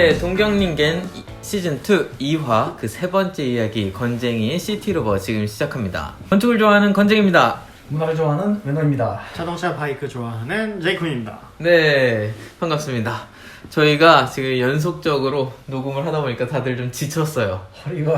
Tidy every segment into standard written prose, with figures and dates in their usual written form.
네, 동경닝겐 시즌2 2화 그 세 번째 이야기 건쟁이의 시티로버 지금 시작합니다. 건축을 좋아하는 건쟁입니다. 문화를 좋아하는 웨너입니다. 자동차 바이크 좋아하는 제이콘입니다. 네, 반갑습니다. 저희가 지금 연속적으로 녹음을 하다 보니까 다들 좀 지쳤어요. 허리가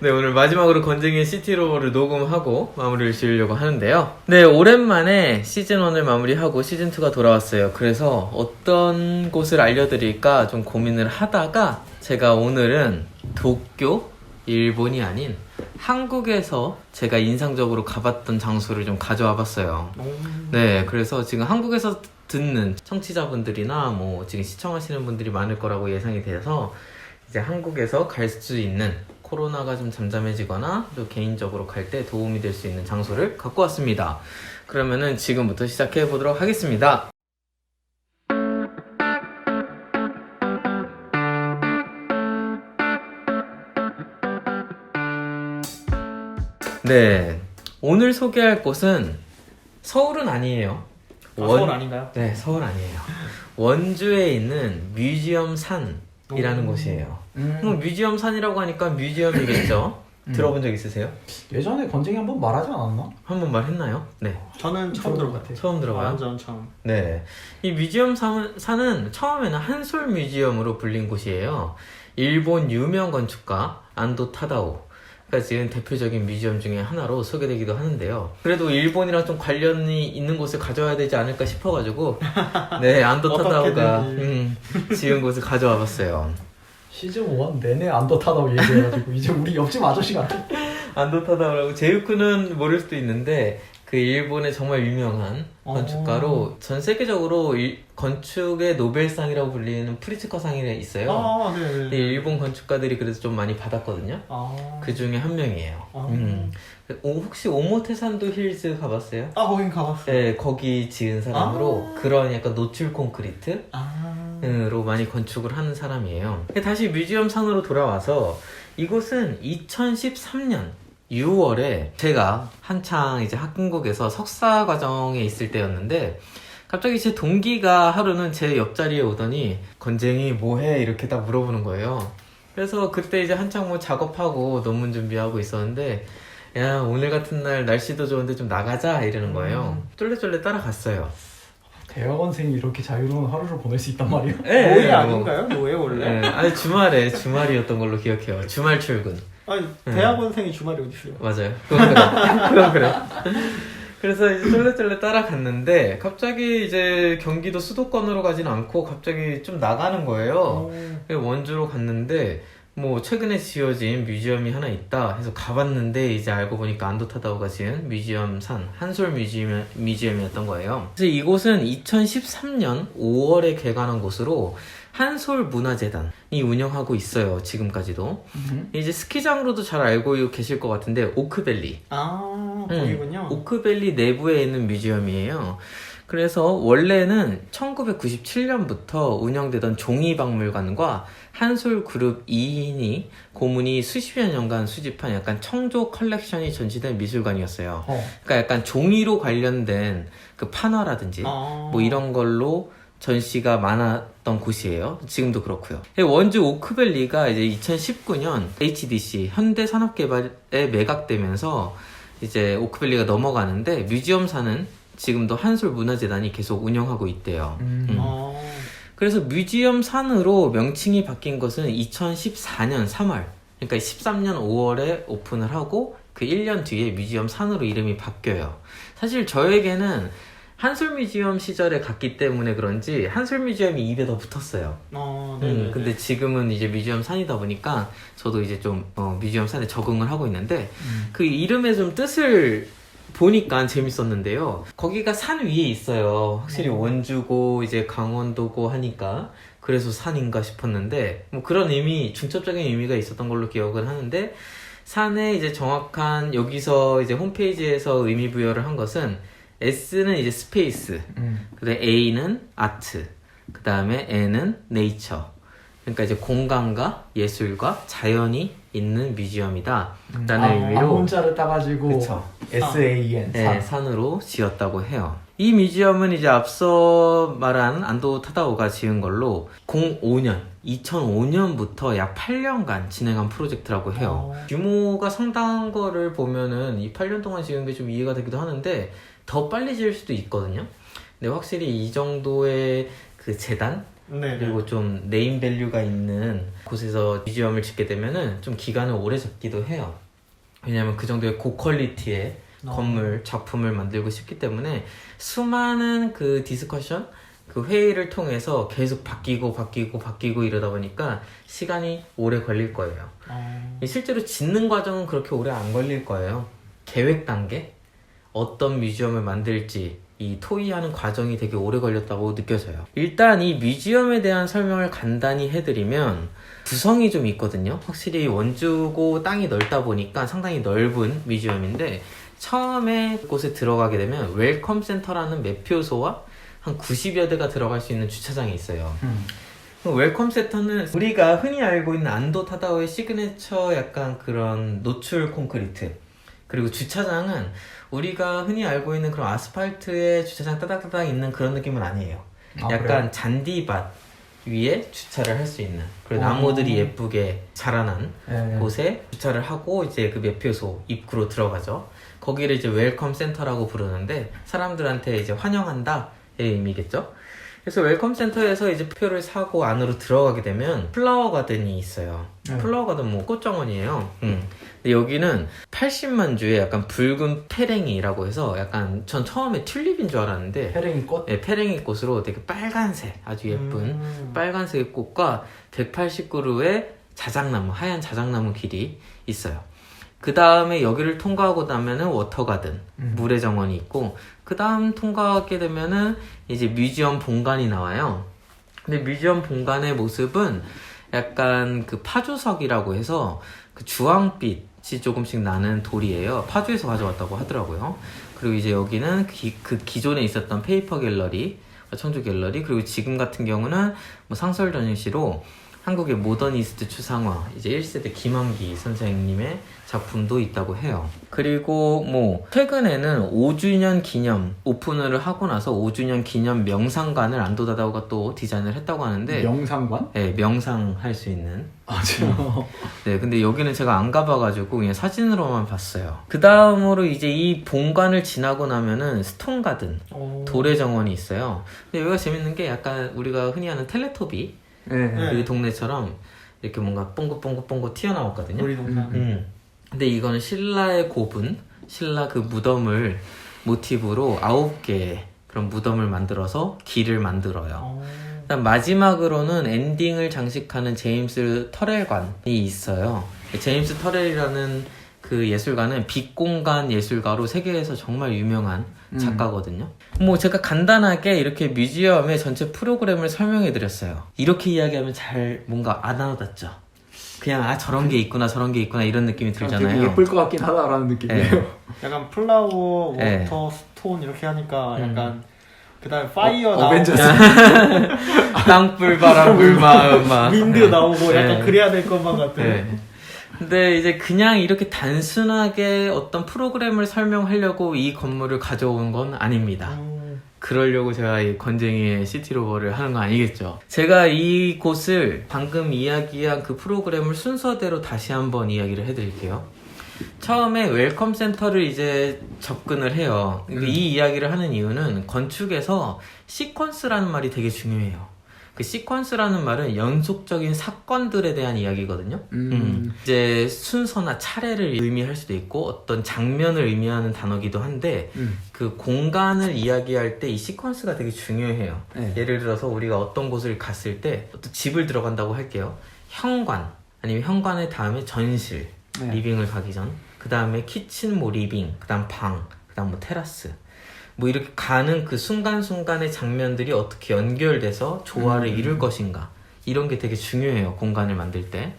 네, 오늘 마지막으로 건쟁이의 시티로버를 녹음하고 마무리를 지으려고 하는데요. 네, 오랜만에 시즌1을 마무리하고 시즌2가 돌아왔어요. 그래서 어떤 곳을 알려드릴까 좀 고민을 하다가 제가 오늘은 도쿄, 일본이 아닌 한국에서 제가 인상적으로 가봤던 장소를 좀 가져와 봤어요. 네, 그래서 지금 한국에서 듣는 청취자분들이나 뭐 지금 시청하시는 분들이 많을 거라고 예상이 돼서 이제 한국에서 갈 수 있는 코로나가 좀 잠잠해지거나 또 개인적으로 갈 때 도움이 될 수 있는 장소를 갖고 왔습니다. 그러면은 지금부터 시작해 보도록 하겠습니다. 네, 오늘 소개할 곳은 서울은 아니에요. 서울 아닌가요? 네, 서울 아니에요. 원주에 있는 뮤지엄 산이라는 곳이에요. 뮤지엄 산이라고 하니까 뮤지엄이겠죠? 들어본 적 있으세요? 예전에 건쟁이 한번 말하지 않았나? 한번 말했나요? 네. 저는 처음 들어봤어요. 처음 들어봐요? 완전 처음. 네. 이 뮤지엄 산은 처음에는 한솔 뮤지엄으로 불린 곳이에요. 일본 유명 건축가 안도 타다오가 지금 대표적인 뮤지엄 중에 하나로 소개되기도 하는데요. 그래도 일본이랑 좀 관련이 있는 곳을 가져와야 되지 않을까 싶어가지고 네, 안도 타다오가 지은 곳을 가져와 봤어요. 시즌 1 내내 안도 타다고 얘기해가지고 이제 우리 옆집 아저씨가 안도 타다오라고 제이쿠는 모를 수도 있는데 그 일본의 정말 유명한 건축가로 전 세계적으로 건축의 노벨상이라고 불리는 프리츠커상이 있어요. 아, 네. 근데 일본 건축가들이 그래서 좀 많이 받았거든요. 그 중에 한 명이에요. 혹시 오모테산도 힐즈 가봤어요? 아, 거긴 가봤어요. 네, 거기 지은 사람으로 그런 약간 노출 콘크리트? 로 많이 건축을 하는 사람이에요. 다시 뮤지엄 산으로 돌아와서 이곳은 2013년 6월에 제가 한창 이제 한국에서 석사 과정에 있을 때였는데 갑자기 제 동기가 하루는 제 옆자리에 오더니 건쟁이 뭐해? 이렇게 딱 물어보는 거예요. 그래서 그때 이제 한창 뭐 작업하고 논문 준비하고 있었는데 야, 오늘 같은 날 날씨도 좋은데 좀 나가자 이러는 거예요. 쫄래쫄래 따라갔어요. 대학원생이 이렇게 자유로운 하루를 보낼 수 있단 말이에요? 네, 노예 아닌가요? 노예 원래? 네, 아니 주말이었던 걸로 기억해요. 주말 출근. 아니, 대학원생이 주말에 어디 있어요? 맞아요. 그건 그래. 그래서 이제 쫄래쫄래 따라갔는데 갑자기 이제 경기도 수도권으로 가진 않고 갑자기 좀 나가는 거예요. 원주로 갔는데 뭐 최근에 지어진 뮤지엄이 하나 있다 해서 가봤는데 이제 알고 보니까 안도 타다오가 지은 뮤지엄 산 한솔 뮤지엄이었던 거예요. 그래서 이곳은 2013년 5월에 개관한 곳으로 한솔 문화재단이 운영하고 있어요. 지금까지도. 이제 스키장으로도 잘 알고 계실 것 같은데 오크밸리. 거기군요. 오크밸리 내부에 있는 뮤지엄이에요. 그래서 원래는 1997년부터 운영되던 종이박물관과 한솔그룹 2인이 고문이 수십여 년간 수집한 약간 청조 컬렉션이 전시된 미술관이었어요. 그러니까 약간 종이로 관련된 그 판화라든지 뭐 이런 걸로 전시가 많았던 곳이에요. 지금도 그렇고요. 원주 오크밸리가 이제 2019년 HDC 현대산업개발에 매각되면서 이제 오크밸리가 넘어가는데 뮤지엄사는 지금도 한솔 문화재단이 계속 운영하고 있대요. 그래서 뮤지엄 산으로 명칭이 바뀐 것은 2014년 3월, 그러니까 13년 5월에 오픈을 하고 그 1년 뒤에 뮤지엄 산으로 이름이 바뀌어요. 사실 저에게는 한솔 뮤지엄 시절에 갔기 때문에 그런지 한솔 뮤지엄이 입에 더 붙었어요. 근데 지금은 이제 뮤지엄 산이다 보니까 저도 이제 좀 뮤지엄 산에 적응을 하고 있는데 그 이름의 좀 뜻을 보니까 재밌었는데요. 거기가 산 위에 있어요. 확실히 원주고 이제 강원도고 하니까 그래서 산인가 싶었는데 뭐 그런 중첩적인 의미가 있었던 걸로 기억을 하는데 산에 이제 정확한 여기서 이제 홈페이지에서 의미 부여를 한 것은 S는 이제 스페이스, 그다음에 A는 아트, 그다음에 N은 네이처. 그러니까 이제 공간과 예술과 자연이 있는 뮤지엄이다 라는 의미로 문자를 따가지고 그쵸. SAN 네, 산으로 지었다고 해요. 이 뮤지엄은 이제 앞서 말한 안도 타다오가 지은 걸로 2005년부터 약 8년간 진행한 프로젝트라고 해요. 규모가 상당한 거를 보면은 이 8년 동안 지은 게 좀 이해가 되기도 하는데 더 빨리 지을 수도 있거든요. 근데 확실히 이 정도의 그 재단 네. 그리고 좀 네임 밸류가 있는 곳에서 뮤지엄을 짓게 되면은 좀 기간을 오래 잡기도 해요. 왜냐면 그 정도의 고퀄리티의 건물, 작품을 만들고 싶기 때문에 수많은 그 디스커션, 그 회의를 통해서 계속 바뀌고 이러다 보니까 시간이 오래 걸릴 거예요. 실제로 짓는 과정은 그렇게 오래 안 걸릴 거예요. 계획 단계, 어떤 뮤지엄을 만들지 이 토의하는 과정이 되게 오래 걸렸다고 느껴져요. 일단 이 뮤지엄에 대한 설명을 간단히 해드리면 구성이 좀 있거든요. 확실히 원주고 땅이 넓다 보니까 상당히 넓은 뮤지엄인데 처음에 곳에 들어가게 되면 웰컴 센터라는 매표소와 한 90여 대가 들어갈 수 있는 주차장이 있어요. 웰컴 센터는 우리가 흔히 알고 있는 안도 타다오의 시그네처 약간 그런 노출 콘크리트, 그리고 주차장은 우리가 흔히 알고 있는 그런 아스팔트에 주차장 따닥따닥 있는 그런 느낌은 아니에요. 약간 그래요? 잔디밭 위에 주차를 할 수 있는, 그리고 나무들이 예쁘게 자라난 곳에 주차를 하고 이제 그 매표소 입구로 들어가죠. 거기를 이제 웰컴 센터라고 부르는데 사람들한테 이제 환영한다의 의미겠죠. 그래서 웰컴 센터에서 이제 표를 사고 안으로 들어가게 되면 플라워 가든이 있어요. 플라워 가든 뭐 꽃정원이에요. 근데 여기는 80만 주의 약간 붉은 페랭이라고 해서 약간 전 처음에 튤립인 줄 알았는데 페랭이 꽃? 네, 페랭이 꽃으로 되게 빨간색, 아주 예쁜 빨간색의 꽃과 180그루의 자작나무, 하얀 자작나무 길이 있어요. 그 다음에 여기를 통과하고 나면은 워터가든, 물의 정원이 있고, 그 다음 통과하게 되면은 이제 뮤지엄 본관이 나와요. 근데 뮤지엄 본관의 모습은 약간 그 파주석이라고 해서 그 주황빛이 조금씩 나는 돌이에요. 파주에서 가져왔다고 하더라고요. 그리고 이제 여기는 그 기존에 있었던 페이퍼 갤러리, 청주 갤러리, 그리고 지금 같은 경우는 뭐 상설 전시로 한국의 모더니스트 추상화, 이제 1세대 김환기 선생님의 작품도 있다고 해요. 그리고 뭐 최근에는 5주년 기념 오픈을 하고 나서 5주년 기념 명상관을 안도 타다오가 또 디자인을 했다고 하는데, 명상관? 네, 명상할 수 있는. 맞아요. 네, 근데 여기는 제가 안 가봐가지고 그냥 사진으로만 봤어요. 그 다음으로 이제 이 본관을 지나고 나면은 스톤 가든, 돌의 정원이 있어요. 근데 여기가 재밌는 게 약간 우리가 흔히 하는 텔레토비 그 동네처럼 이렇게 뭔가 뽕긋 튀어나왔거든요. 놀이동산. 근데 이거는 신라의 고분, 신라 그 무덤을 모티브로 9개의 그런 무덤을 만들어서 길을 만들어요. 그다음 마지막으로는 엔딩을 장식하는 제임스 터렐관이 있어요. 제임스 터렐이라는 그 예술가는 빛공간 예술가로 세계에서 정말 유명한 작가거든요. 뭐 제가 간단하게 이렇게 뮤지엄의 전체 프로그램을 설명해 드렸어요. 이렇게 이야기하면 잘 뭔가 안 와닿죠. 그냥 저런 게 있구나 저런 게 있구나 이런 느낌이 들잖아요. 되게 예쁠 것 같긴 하다라는 느낌이에요. 네. 약간 플라워, 워터, 네. 스톤 이렇게 하니까 약간 그다음에 파이어 나오고 어벤져스. 땅불 바람 물마음 막 윈드 나오고 약간 네. 그래야 될 것만 같은. 네. 근데 이제 그냥 이렇게 단순하게 어떤 프로그램을 설명하려고 이 건물을 가져온 건 아닙니다. 그러려고 제가 이 건쟁이의 시티로버를 하는 거 아니겠죠. 제가 이 곳을 방금 이야기한 그 프로그램을 순서대로 다시 한번 이야기를 해드릴게요. 처음에 웰컴 센터를 이제 접근을 해요. 이 이야기를 하는 이유는 건축에서 시퀀스라는 말이 되게 중요해요. 그 시퀀스라는 말은 연속적인 사건들에 대한 이야기거든요. 이제 순서나 차례를 의미할 수도 있고 어떤 장면을 의미하는 단어기도 한데 그 공간을 이야기할 때 이 시퀀스가 되게 중요해요. 네. 예를 들어서 우리가 어떤 곳을 갔을 때 어떤 집을 들어간다고 할게요. 현관 아니면 현관의 다음에 전실, 네. 리빙을 가기 전, 그 다음에 키친, 뭐 리빙, 그 다음 방, 그 다음 뭐 테라스, 뭐 이렇게 가는 그 순간순간의 장면들이 어떻게 연결돼서 조화를 이룰 것인가, 이런 게 되게 중요해요, 공간을 만들 때.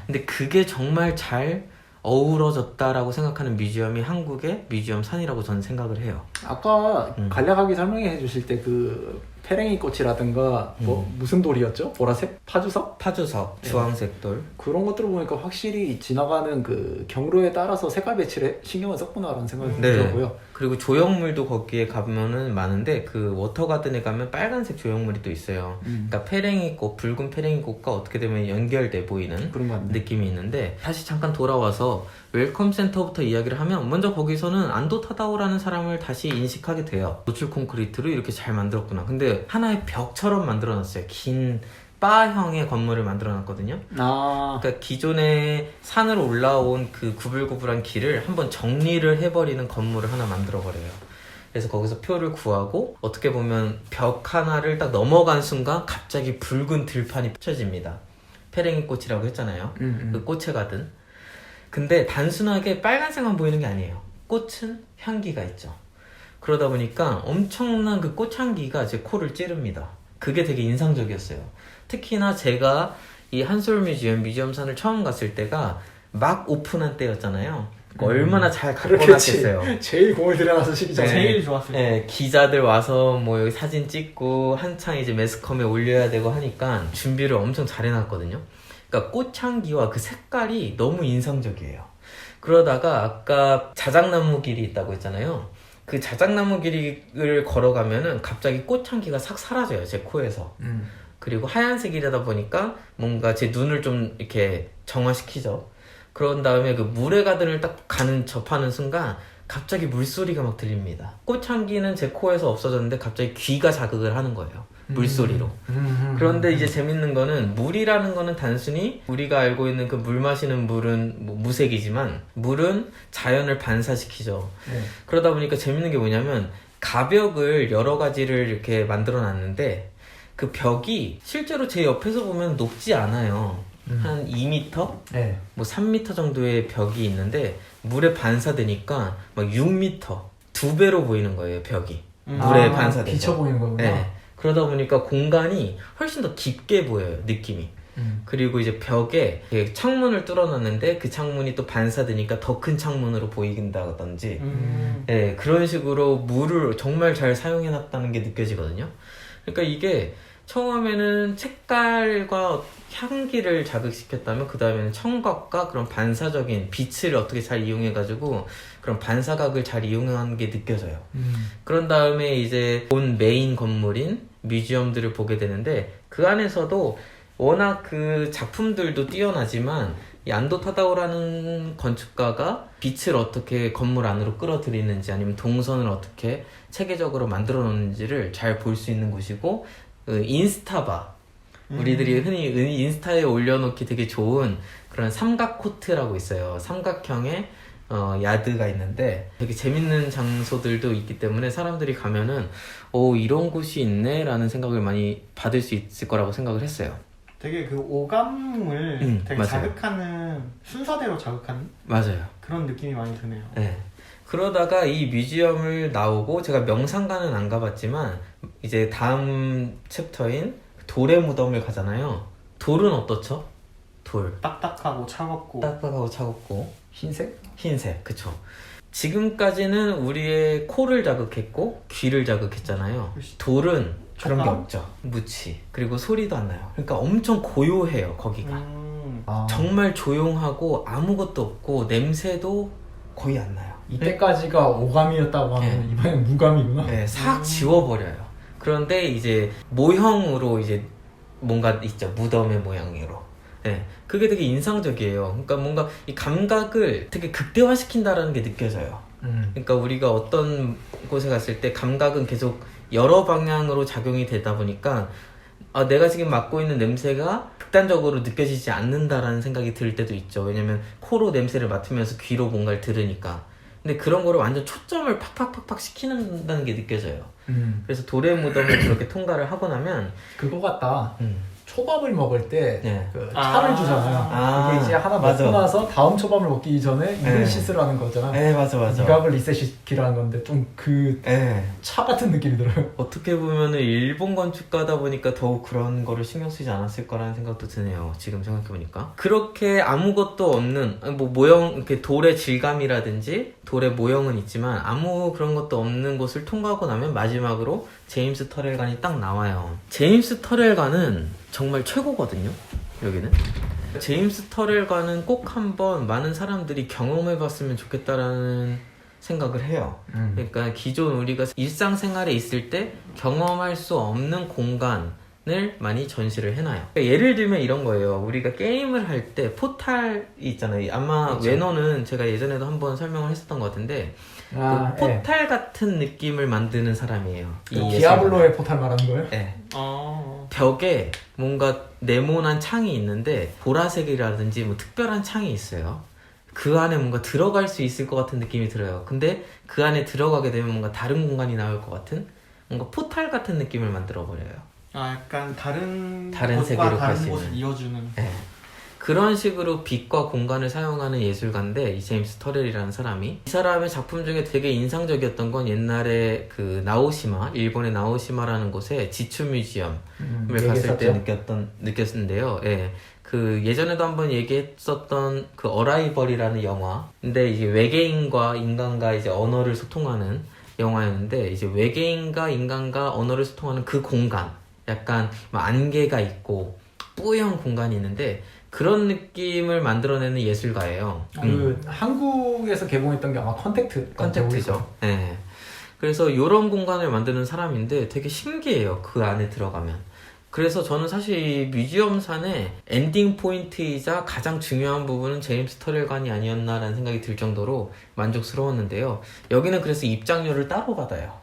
근데 그게 정말 잘 어우러졌다라고 생각하는 뮤지엄이 한국의 뮤지엄 산이라고 저는 생각을 해요. 아까 간략하게 설명해 주실 때 그 페랭이 꽃이라든가 뭐 무슨 돌이었죠? 보라색? 파주석? 파주석, 주황색 돌. 그런 것들을 보니까 확실히 지나가는 그 경로에 따라서 색깔 배치를 신경을 썼구나라는 생각이 네. 들더라고요. 그리고 조형물도 거기에 가면은 많은데 그 워터가든에 가면 빨간색 조형물이 또 있어요. 그러니까 페랭이꽃, 붉은 페랭이꽃과 어떻게 되면 연결돼 보이는 그런 것 같네. 느낌이 있는데 다시 잠깐 돌아와서 웰컴 센터부터 이야기를 하면 먼저 거기서는 안도 타다오라는 사람을 다시 인식하게 돼요. 노출 콘크리트로 이렇게 잘 만들었구나. 근데 하나의 벽처럼 만들어놨어요. 긴 바형의 건물을 만들어놨거든요. 아, 그러니까 기존에 산으로 올라온 그 구불구불한 길을 한번 정리를 해버리는 건물을 하나 만들어버려요. 그래서 거기서 표를 구하고 어떻게 보면 벽 하나를 딱 넘어간 순간 갑자기 붉은 들판이 펼쳐집니다. 페랭이 꽃이라고 했잖아요. 그 꽃에 가든. 근데 단순하게 빨간색만 보이는 게 아니에요. 꽃은 향기가 있죠. 그러다 보니까 엄청난 그 꽃향기가 제 코를 찌릅니다. 그게 되게 인상적이었어요. 특히나 제가 이 한솔 뮤지엄산을 처음 갔을 때가 막 오픈한 때였잖아요. 얼마나 잘 갖고 그렇겠지. 놨겠어요. 제일 공을 들여놔서 시기잖아요. 네. 제일 좋았을 때. 네, 기자들 와서 뭐 여기 사진 찍고 한창 이제 매스컴에 올려야 되고 하니까 준비를 엄청 잘 해놨거든요. 그러니까 꽃향기와 그 색깔이 너무 인상적이에요. 그러다가 아까 자작나무 길이 있다고 했잖아요. 그 자작나무 길을 걸어가면은 갑자기 꽃향기가 싹 사라져요, 제 코에서. 그리고 하얀색이라다 보니까 뭔가 제 눈을 좀 이렇게 정화시키죠. 그런 다음에 그 물의 가든을 딱 접하는 순간 갑자기 물소리가 막 들립니다. 꽃향기는 제 코에서 없어졌는데 갑자기 귀가 자극을 하는 거예요. 물소리로. 그런데 이제 재밌는 거는 물이라는 거는 단순히 우리가 알고 있는 그 물 마시는 물은 뭐 무색이지만 물은 자연을 반사시키죠. 네. 그러다 보니까 재밌는 게 뭐냐면 가벽을 여러 가지를 이렇게 만들어 놨는데 그 벽이 실제로 제 옆에서 보면 높지 않아요. 한 2m? 네. 뭐 3m 정도의 벽이 있는데 물에 반사되니까 막 6m, 2배로 보이는 거예요, 벽이. 물에 반사돼서. 비쳐 보이는 거구나. 네. 그러다 보니까 공간이 훨씬 더 깊게 보여요, 느낌이. 그리고 이제 벽에 이렇게 창문을 뚫어놨는데 그 창문이 또 반사되니까 더 큰 창문으로 보인다든지 네, 그런 식으로 물을 정말 잘 사용해놨다는 게 느껴지거든요. 그러니까 이게 처음에는 색깔과 향기를 자극시켰다면 그 다음에는 청각과 그런 반사적인 빛을 어떻게 잘 이용해가지고 그런 반사각을 잘 이용한 게 느껴져요. 그런 다음에 이제 본 메인 건물인 뮤지엄들을 보게 되는데 그 안에서도 워낙 그 작품들도 뛰어나지만 이 안도 타다오라는 건축가가 빛을 어떻게 건물 안으로 끌어들이는지 아니면 동선을 어떻게 체계적으로 만들어 놓는지를 잘 볼 수 있는 곳이고 그 인스타바 우리들이 흔히 인스타에 올려놓기 되게 좋은 그런 삼각 코트라고 있어요. 삼각형의 야드가 있는데 되게 재밌는 장소들도 있기 때문에 사람들이 가면은 이런 곳이 있네 라는 생각을 많이 받을 수 있을 거라고 생각을 했어요. 되게 그 오감을 되게 맞아요. 자극하는 순서대로 자극하는 맞아요. 그런 느낌이 많이 드네요. 네. 그러다가 이 뮤지엄을 나오고 제가 명상관은 안 가봤지만 이제 다음 챕터인 돌의 무덤을 가잖아요. 돌은 어떻죠? 돌. 딱딱하고 차갑고. 딱딱하고 차갑고 흰색? 흰색. 그쵸. 지금까지는 우리의 코를 자극했고 귀를 자극했잖아요. 돌은 그런 게 촉감? 없죠. 무치. 그리고 소리도 안 나요. 그러니까 엄청 고요해요, 거기가. 아, 정말 조용하고 아무것도 없고 냄새도 거의 안 나요. 이때까지가 오감이었다고 하면 네. 이번엔 무감이구나. 네, 싹 지워버려요. 그런데 이제 모형으로 이제 뭔가 있죠. 무덤의 모양으로. 네, 그게 되게 인상적이에요. 그러니까 뭔가 이 감각을 되게 극대화시킨다라는 게 느껴져요. 그러니까 우리가 어떤 곳에 갔을 때 감각은 계속 여러 방향으로 작용이 되다 보니까 내가 지금 맡고 있는 냄새가 극단적으로 느껴지지 않는다라는 생각이 들 때도 있죠. 왜냐면 코로 냄새를 맡으면서 귀로 뭔가를 들으니까. 근데 그런 거를 완전 초점을 팍팍팍팍 시키는다는 게 느껴져요. 그래서 돌의 무덤을 그렇게 통과를 하고 나면 그거 같다. 초밥을 먹을 때 네. 그 차를 주잖아요. 아, 이게 이제 하나 맞아. 먹고 나서 다음 초밥을 먹기 전에 네. 이글시스를 하는 거잖아. 네, 맞아. 미각을 리셋시키라는 건데 좀 그 차 네. 같은 느낌이 들어요. 어떻게 보면은 일본 건축가다 보니까 더욱 그런 거를 신경 쓰지 않았을 거라는 생각도 드네요. 지금 생각해보니까. 그렇게 아무것도 없는, 뭐 모형, 이렇게 돌의 질감이라든지 돌의 모형은 있지만 아무 그런 것도 없는 곳을 통과하고 나면 마지막으로 제임스 터렐간이 딱 나와요. 제임스 터렐간은 정말 최고거든요. 여기는. 제임스 터렐간은 꼭 한번 많은 사람들이 경험해봤으면 좋겠다라는 생각을 해요. 그러니까 기존 우리가 일상생활에 있을 때 경험할 수 없는 공간을 많이 전시를 해놔요. 그러니까 예를 들면 이런 거예요. 우리가 게임을 할 때 포탈이 있잖아요. 아마 그렇죠. 외노는 제가 예전에도 한번 설명을 했었던 것 같은데 아, 그 포탈 같은 느낌을 만드는 사람이에요. 이 디아블로의 포탈 말하는 거예요? 네. 어. 벽에 뭔가 네모난 창이 있는데 보라색이라든지 뭐 특별한 창이 있어요. 그 안에 뭔가 들어갈 수 있을 것 같은 느낌이 들어요. 근데 그 안에 들어가게 되면 뭔가 다른 공간이 나올 것 같은 뭔가 포탈 같은 느낌을 만들어 버려요. 아 약간 다른 다른 세계로 곳과 갈수 다른 곳을 있는. 이어주는. 네. 그런 식으로 빛과 공간을 사용하는 예술가인데 이 제임스 터렐이라는 사람이 이 사람의 작품 중에 되게 인상적이었던 건 옛날에 그 나오시마, 일본의 나오시마라는 곳에 지추 뮤지엄을 갔을 때 느꼈는데요. 예. 그 예전에도 한번 얘기했었던 그 어라이벌이라는 영화. 근데 이제 외계인과 인간과 이제 언어를 소통하는 영화였는데 이제 외계인과 인간과 언어를 소통하는 그 공간, 약간 막 안개가 있고 뿌연 공간이 있는데 그런 느낌을 만들어내는 예술가예요. 그 한국에서 개봉했던 게 아마 컨택트죠. 네. 그래서 이런 공간을 만드는 사람인데 되게 신기해요. 그 안에 들어가면. 그래서 저는 사실 이 뮤지엄산의 엔딩 포인트이자 가장 중요한 부분은 제임스 터렐간이 아니었나라는 생각이 들 정도로 만족스러웠는데요. 여기는 그래서 입장료를 따로 받아요.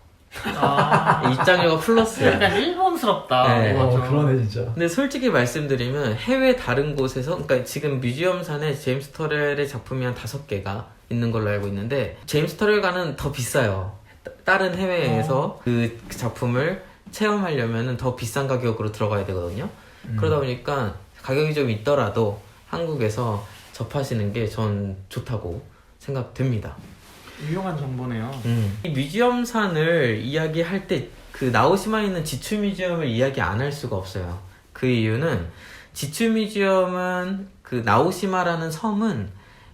아. 입장료가 플러스야. 약간 일본스럽다. 네. 맞아. 그러네 진짜. 근데 솔직히 말씀드리면 해외 다른 곳에서, 그러니까 지금 뮤지엄산에 제임스 터렐의 작품이 한 5개가 있는 걸로 알고 있는데 제임스 터렐과는 더 비싸요. 다른 해외에서 그 작품을 체험하려면 더 비싼 가격으로 들어가야 되거든요. 그러다 보니까 가격이 좀 있더라도 한국에서 접하시는 게 전 좋다고 생각됩니다. 유용한 정보네요. 이 뮤지엄산을 이야기할 때 그 나오시마에 있는 지추 뮤지엄을 이야기 안 할 수가 없어요. 그 이유는 지추 뮤지엄은 그 나오시마라는 섬은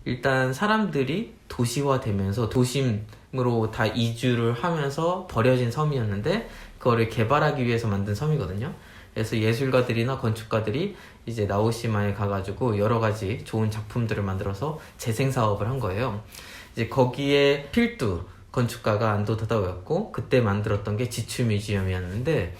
일단 사람들이 도시화되면서 도심으로 다 이주를 하면서 버려진 섬이었는데 그거를 개발하기 위해서 만든 섬이거든요. 그래서 예술가들이나 건축가들이 이제 나오시마에 가가지고 여러 가지 좋은 작품들을 만들어서 재생 사업을 한 거예요. 이제 거기에 필두 건축가가 안도 다다오였고 그때 만들었던 게 지추 뮤지엄이었는데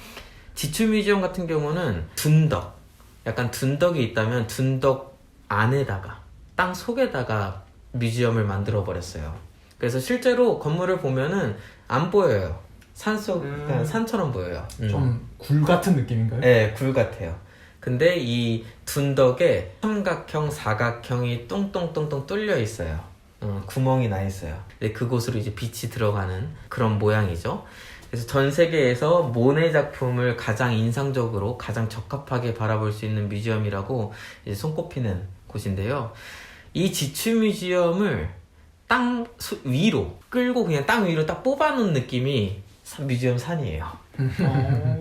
지추 뮤지엄 같은 경우는 둔덕, 약간 둔덕이 있다면 둔덕 안에다가 땅 속에다가 뮤지엄을 만들어 버렸어요. 그래서 실제로 건물을 보면은 안 보여요. 산속, 그냥 산처럼 보여요. 좀 굴 같은 느낌인가요? 네, 굴 같아요. 근데 이 둔덕에 삼각형, 사각형이 똥똥똥똥 뚫려 있어요. 구멍이 나 있어요. 근데 그곳으로 이제 빛이 들어가는 그런 모양이죠. 그래서 전 세계에서 모네 작품을 가장 인상적으로, 가장 적합하게 바라볼 수 있는 뮤지엄이라고 이제 손꼽히는 곳인데요. 이 지추 뮤지엄을 땅 위로 끌고 그냥 땅 위로 딱 뽑아놓은 느낌이 뮤지엄 산이에요.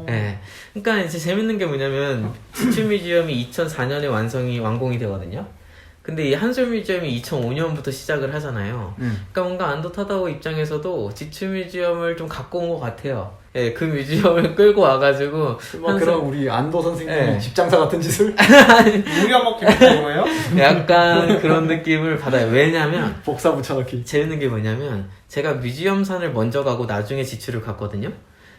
네. 그러니까 이제 재밌는 게 뭐냐면 지추 뮤지엄이 2004년에 완공이 되거든요. 근데 이 한솔 뮤지엄이 2005년부터 시작을 하잖아요. 그러니까 뭔가 안도 타다오 입장에서도 지추 뮤지엄을 좀 갖고 온 것 같아요. 예, 그 뮤지엄을 끌고 와가지고 막 그런 우리 안도 선생님이 네. 집장사 같은 짓을 우려먹기 같은 거예요? 약간 그런 느낌을 받아요. 왜냐면 복사 붙여넣기. 재밌는 게 뭐냐면 제가 뮤지엄산을 먼저 가고 나중에 지추를 갔거든요.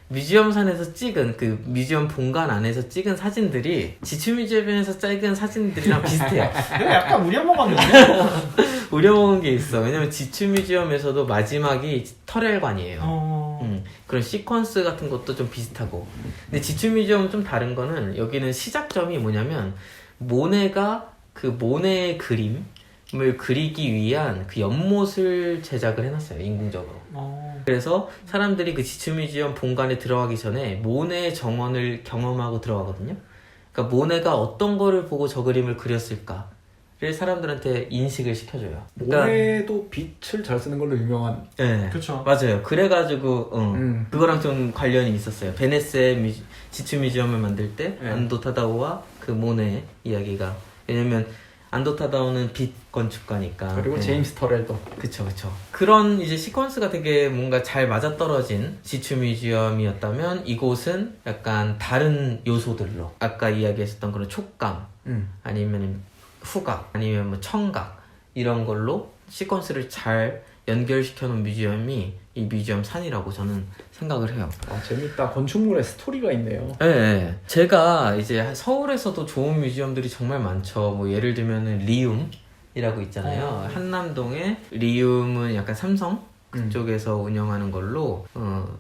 뮤지엄산에서 찍은 그 뮤지엄 본관 안에서 찍은 사진들이 지추 뮤지엄에서 찍은 사진들이랑 비슷해요. 이거 약간 우려먹었는데? 우려먹은 게 있어. 왜냐면 지추 뮤지엄에서도 마지막이 터렐관이에요. 그런 시퀀스 같은 것도 좀 비슷하고. 근데 지추 뮤지엄은 좀 다른 거는 여기는 시작점이 뭐냐면 모네가 그 모네의 그림을 그리기 위한 그 연못을 제작을 해놨어요. 인공적으로. 그래서 사람들이 그 지추 뮤지엄 본관에 들어가기 전에 모네의 정원을 경험하고 들어가거든요. 그러니까 모네가 어떤 거를 보고 저 그림을 그렸을까를 사람들한테 인식을 시켜줘요. 그러니까 모네도 빛을 잘 쓰는 걸로 유명한. 네, 그쵸. 맞아요. 그래가지고 그거랑 좀 관련이 있었어요. 베네스의 지추 뮤지엄을 만들 때 네. 안도 타다오와 그 모네 이야기가, 왜냐면 안도 타다오는 빛 건축가니까. 그리고 네. 제임스 터렐도. 그쵸. 그런 이제 시퀀스가 되게 뭔가 잘 맞아떨어진 지추 뮤지엄이었다면, 이곳은 약간 다른 요소들로 아까 이야기했었던 그런 촉감, 아니면 후각, 아니면 뭐 청각, 이런 걸로 시퀀스를 잘 연결시켜 놓은 뮤지엄이 이 뮤지엄 산이라고 저는 생각을 해요. 재밌다. 건축물에 스토리가 있네요. 네, 제가 이제 서울에서도 좋은 뮤지엄들이 정말 많죠. 뭐 예를 들면은 리움이라고 있잖아요. 한남동에 리움은 약간 삼성 그쪽에서 운영하는 걸로,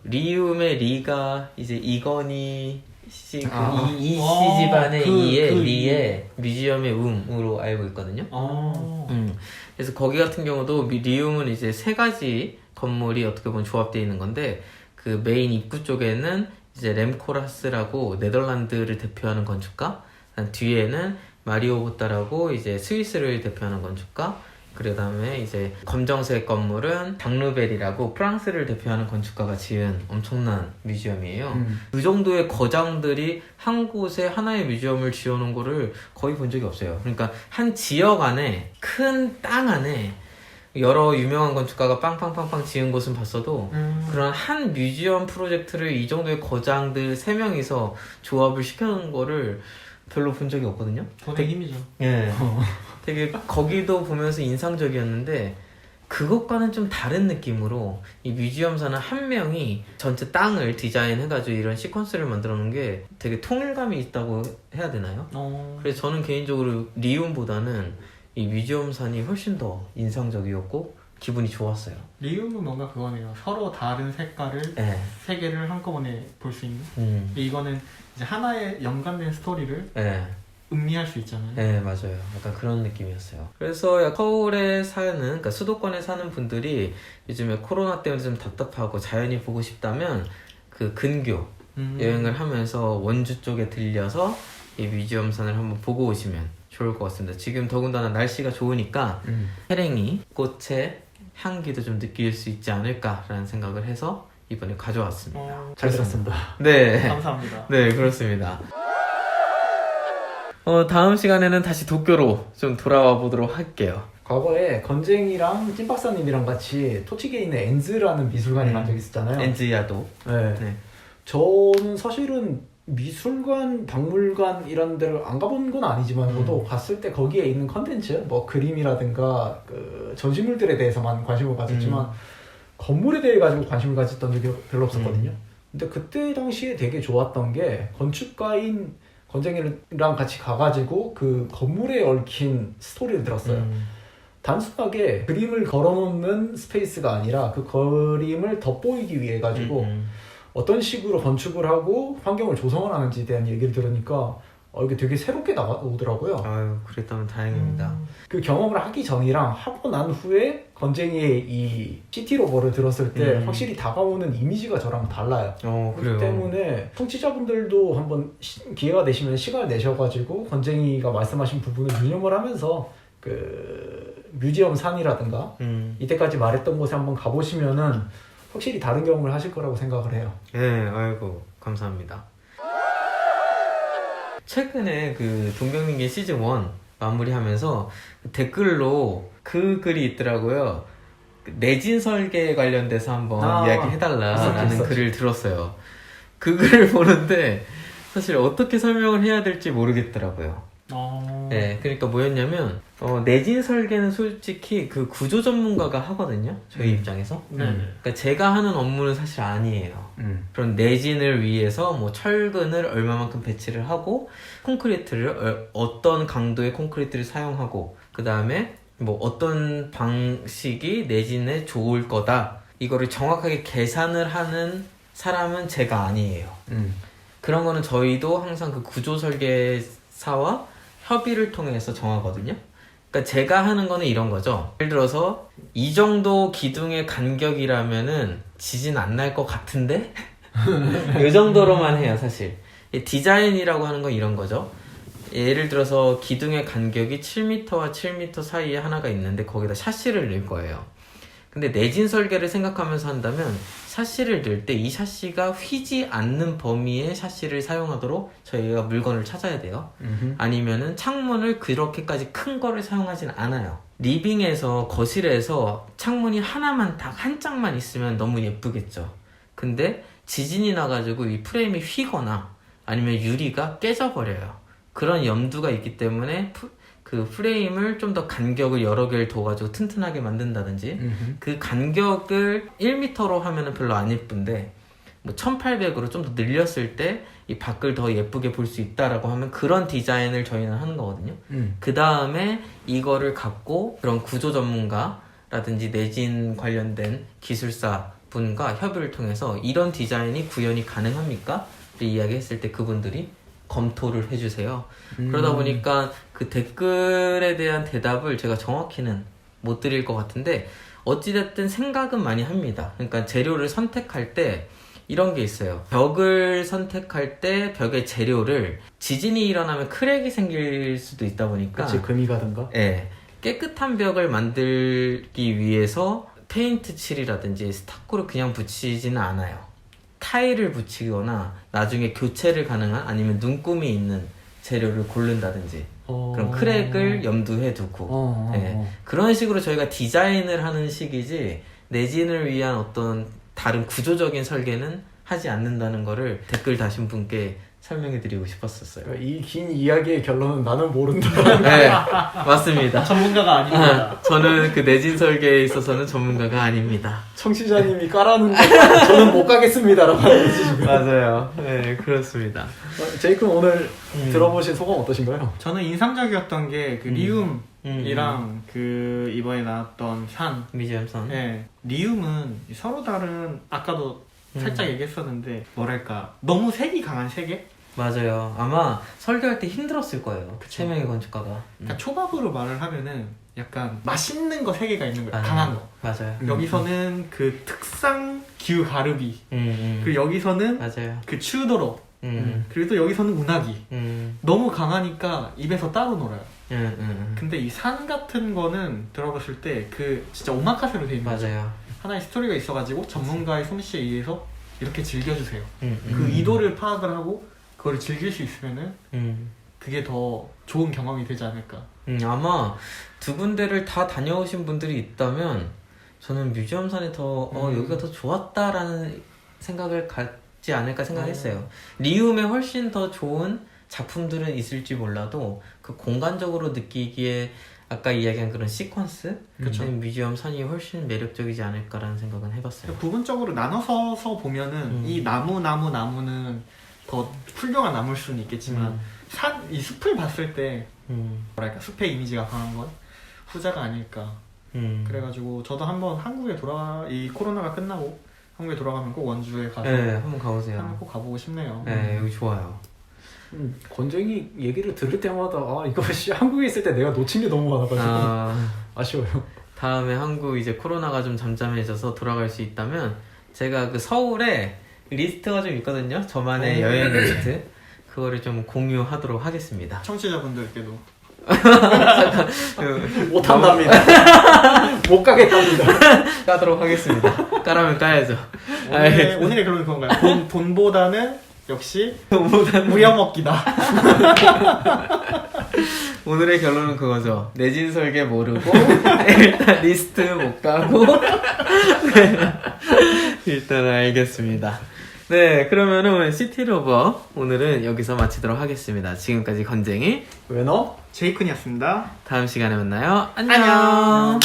리움의 리가 이제 이건희 씨, 이 집안의 이의 리의 뮤지엄의 움으로 알고 있거든요. 그래서 거기 같은 경우도 리움은 이제 세 가지 건물이 어떻게 보면 조합되어 있는 건데, 그 메인 입구 쪽에는 이제 렘코라스라고 네덜란드를 대표하는 건축가, 뒤에는 마리오 보따라고 이제 스위스를 대표하는 건축가, 그 다음에 이제 검정색 건물은 당르벨이라고 프랑스를 대표하는 건축가가 지은 엄청난 뮤지엄이에요. 그 정도의 거장들이 한 곳에 하나의 뮤지엄을 지어놓은 거를 거의 본 적이 없어요. 그러니까 한 지역 안에, 큰 땅 안에 여러 유명한 건축가가 빵빵빵빵 지은 곳은 봤어도 그런 한 뮤지엄 프로젝트를 이 정도의 거장들 3명이서 조합을 시켜놓은 거를 별로 본 적이 없거든요. 돈의 힘이죠. 예. 되게 거기도 보면서 인상적이었는데, 그것과는 좀 다른 느낌으로 이 뮤지엄사는 한 명이 전체 땅을 디자인해가지고 이런 시퀀스를 만들어 놓은 게 되게 통일감이 있다고 해야 되나요? 그래서 저는 개인적으로 리움보다는 이 뮤지엄산이 훨씬 더 인상적이었고 기분이 좋았어요. 리움은 뭔가 그거네요. 서로 다른 색깔을 네. 세 개를 한꺼번에 볼 수 있는. 이거는 이제 하나의 연관된 스토리를 네. 음미할 수 있잖아요. 네, 맞아요. 약간 그런 느낌이었어요. 그래서 서울에 사는, 그러니까 수도권에 사는 분들이 요즘에 코로나 때문에 좀 답답하고 자연이 보고 싶다면 그 근교 여행을 하면서 원주 쪽에 들려서 이 뮤지엄산을 한번 보고 오시면 좋을 것 같습니다. 지금 더군다나 날씨가 좋으니까 해랭이 꽃의 향기도 좀 느낄 수 있지 않을까라는 생각을 해서 이번에 가져왔습니다. 잘 들었습니다. 네. 감사합니다. 네, 그렇습니다. 다음 시간에는 다시 도쿄로 좀 돌아와 보도록 할게요. 과거에 건쟁이랑 찐박사님이랑 같이 토치게에 있는 엔즈라는 미술관에 간 적이 있었잖아요. 엔즈야도. 네. 네. 저는 사실은 미술관, 박물관 이런 데를 안 가본 건 아니지만 갔을 때 거기에 있는 컨텐츠, 뭐 그림이라든가 그 전시물들에 대해서만 관심을 가졌지만 건물에 대해 가지고 관심을 가졌던 적이 별로 없었거든요. 근데 그때 당시에 되게 좋았던 게 건축가인 건쟁이랑 같이 가가지고 그 건물에 얽힌 스토리를 들었어요. 단순하게 그림을 걸어놓는 스페이스가 아니라 그 그림을 덧보이기 위해 가지고 어떤 식으로 건축을 하고 환경을 조성을 하는지에 대한 얘기를 들으니까 이게 되게 새롭게 나오더라고요. 아유, 그랬다면 다행입니다. 그 경험을 하기 전이랑 하고 난 후에 건쟁이의 이 시티로버를 들었을 때 확실히 다가오는 이미지가 저랑 달라요. 그래요. 그렇기 때문에 청취자분들도 한번 기회가 되시면 시간을 내셔가지고 건쟁이가 말씀하신 부분을 유념을 하면서 그 뮤지엄 산이라든가 이때까지 말했던 곳에 한번 가보시면은 확실히 다른 경험을 하실 거라고 생각을 해요. 네, 아이고, 감사합니다. 최근에 그 동병민기 시즌 1 마무리하면서 댓글로 그 글이 있더라고요. 내진 설계에 관련돼서 한번 이야기해달라라는 있었지. 글을 들었어요. 그 글을 보는데 사실 어떻게 설명을 해야 될지 모르겠더라고요. 네, 그러니까 뭐였냐면 내진 설계는 솔직히 그 구조 전문가가 하거든요. 저희 입장에서. 그러니까 제가 하는 업무는 사실 아니에요. 그런 내진을 위해서 뭐 철근을 얼마만큼 배치를 하고 콘크리트를 어떤 강도의 콘크리트를 사용하고 그 다음에 뭐 어떤 방식이 내진에 좋을 거다. 이거를 정확하게 계산을 하는 사람은 제가 아니에요. 그런 거는 저희도 항상 그 구조 설계사와 협의를 통해서 정하거든요. 그러니까 제가 하는 거는 이런 거죠. 예를 들어서 이 정도 기둥의 간격이라면은 지진 안 날 것 같은데? 이 정도로만 해요, 사실. 이 디자인이라고 하는 건 이런 거죠. 예를 들어서 기둥의 간격이 7m와 7m 사이에 하나가 있는데 거기다 샤시를 넣을 거예요. 근데 내진 설계를 생각하면서 한다면 샤시를 넣을 때 이 샤시가 휘지 않는 범위의 샤시를 사용하도록 저희가 물건을 찾아야 돼요. 아니면은 창문을 그렇게까지 큰 거를 사용하진 않아요. 리빙에서 거실에서 창문이 하나만 딱 한 짝만 있으면 너무 예쁘겠죠. 근데 지진이 나가지고 이 프레임이 휘거나 아니면 유리가 깨져버려요. 그런 염두가 있기 때문에 그 프레임을 좀 더 간격을 여러 개를 둬가지고 튼튼하게 만든다든지 그 간격을 1m로 하면은 별로 안 예쁜데 뭐 1800으로 좀 더 늘렸을 때 이 밖을 더 예쁘게 볼 수 있다라고 하면 그런 디자인을 저희는 하는 거거든요. 그 다음에 이거를 갖고 그런 구조 전문가라든지 내진 관련된 기술사 분과 협의를 통해서 이런 디자인이 구현이 가능합니까? 이야기했을 때 그분들이 검토를 해주세요. 그러다 보니까 그 댓글에 대한 대답을 제가 정확히는 못 드릴 것 같은데 어찌됐든 생각은 많이 합니다. 그러니까 재료를 선택할 때 이런 게 있어요. 벽을 선택할 때 벽의 재료를 지진이 일어나면 크랙이 생길 수도 있다 보니까 그치, 금이 가든가. 네, 깨끗한 벽을 만들기 위해서 페인트 칠이라든지 스타코를 그냥 붙이지는 않아요. 타일을 붙이거나 나중에 교체를 가능한 아니면 눈금이 있는 재료를 고른다든지 그런 크랙을 염두에 두고 네. 그런 식으로 저희가 디자인을 하는 식이지 내진을 위한 어떤 다른 구조적인 설계는 하지 않는다는 거를 댓글 다신 분께 설명해 드리고 싶었었어요. 이 긴 이야기의 결론은 나는 모른다. 네, 맞습니다. 전문가가 아닙니다. 저는 그 내진 설계에 있어서는 전문가가 아닙니다. 청취자님이 까라는 거 저는 못 가겠습니다라고 하는 거지 지금. 맞아요. 네, 그렇습니다. 제이크 오늘 들어보신 소감 어떠신가요? 저는 인상적이었던 게 그 리움이랑 그 이번에 나왔던 산. 미지엄선. 네, 리움은 서로 다른 아까도 살짝 얘기했었는데 뭐랄까 너무 색이 강한 세계? 맞아요. 아마 설계할 때 힘들었을 거예요. 세 명의 건축가가. 그러니까 초밥으로 말을 하면은 약간 맛있는 거 세 개가 있는 거예요. 아, 강한 거. 맞아요. 여기서는 그 특상 기우 가르비. 그리고 여기서는 맞아요. 그 추도로. 그리고 또 여기서는 운하기. 너무 강하니까 입에서 따로 놀아요. 근데 이 산 같은 거는 들어봤을 때 그 진짜 오마카세로 돼 있는 거죠. 맞아요. 하나의 스토리가 있어가지고 전문가의 솜씨에 의해서 이렇게 즐겨주세요. 그 의도를 파악을 하고 그걸 즐길 수 있으면은 그게 더 좋은 경험이 되지 않을까. 아마 두 군데를 다 다녀오신 분들이 있다면 저는 뮤지엄산이 더 여기가 더 좋았다라는 생각을 갖지 않을까 생각했어요. 리움에 훨씬 더 좋은 작품들은 있을지 몰라도 그 공간적으로 느끼기에 아까 이야기한 그런 시퀀스 뮤지엄산이 훨씬 매력적이지 않을까라는 생각은 해봤어요. 부분적으로 나눠서 보면은 이 나무는 더 훌륭한 나무일 수는 있겠지만 이 숲을 봤을 때 뭐랄까 숲의 이미지가 강한 건 후자가 아닐까. 그래가지고 저도 한번 한국에 이 코로나가 끝나고 한국에 돌아가면 꼭 원주에 가서 네, 한번 가보세요. 한번 꼭 가보고 싶네요. 네, 여기 좋아요. 권쟁이 얘기를 들을 때마다 이거 한국에 있을 때 내가 놓친 게 너무 많아가지고 아쉬워요. 다음에 한국 이제 코로나가 좀 잠잠해져서 돌아갈 수 있다면 제가 그 서울에 리스트가 좀 있거든요. 저만의 여행 리스트. 그거를 좀 공유하도록 하겠습니다. 청취자분들께도 못한답니다. 못 가겠답니다. 까도록 하겠습니다. 까라면 까야죠. 오늘의 결론은 그건가요? 돈보다는 역시 우려먹기다. 오늘의 결론은 그거죠. 내진 설계 모르고 일단 리스트 못 가고 일단 알겠습니다. 네, 그러면은 시티로버 오늘은 여기서 마치도록 하겠습니다. 지금까지 건쟁이 왜너? 제이큰이었습니다. 다음 시간에 만나요. 안녕.